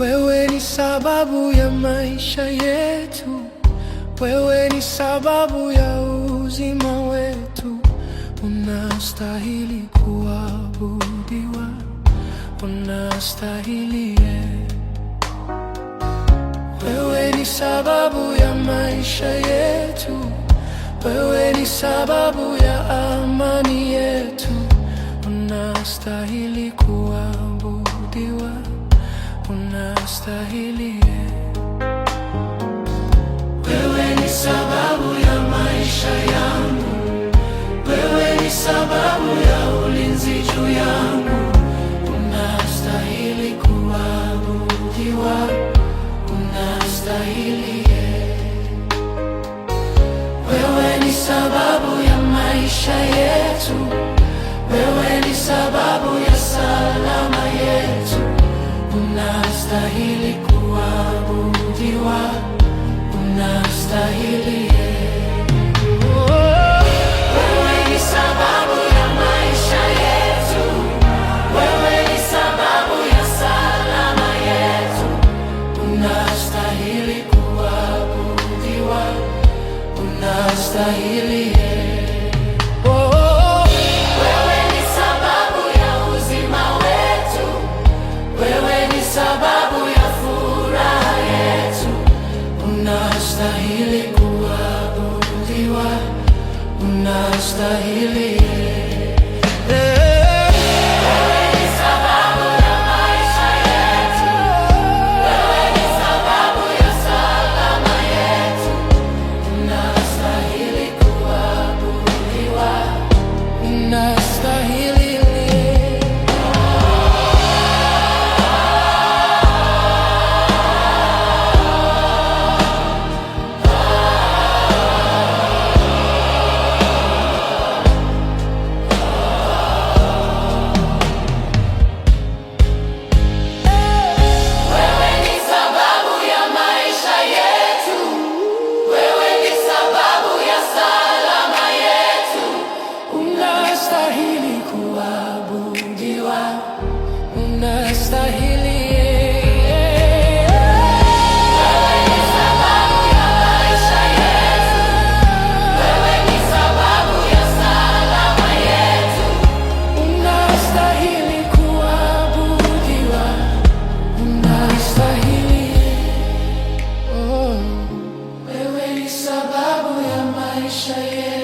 Wewe ni sababu ya maisha yetu, wewe ni sababu ya uzima wetu. Unastahili kuabudiwa, unastahili. Wewe ni sababu ya maisha yetu, wewe ni sababu ya amani yetu. Unastahili kuabudiwa, unastahili. Wewe ni sababu ya maisha yangu, wewe ni sababu ya ulinzi juu yangu. Unastahili kuabudiwa, unastahili. Wewe ni sababu ya maisha yetu, wewe ni sababu ya salama yetu. Unastahili kuabudiwa, unastahili. Wewe ni sababu ya maisha yetu, wewe ni sababu ya salama yetu. Unastahili kuabudiwa, unastahili. Unastahili kuabudiwa, unastahili. Wewe ni sababu ya maisha yetu, wewe ni sababu ya salama yetu. Unastahili kuabudiwa, unastahili. Unastahili kuabudiwa, unastahili. Wewe ni sababu ya maisha yetu, wewe ni sababu ya salama yetu. Unastahili kuabudiwa, unastahili. Wewe ni sababu ya maisha yetu.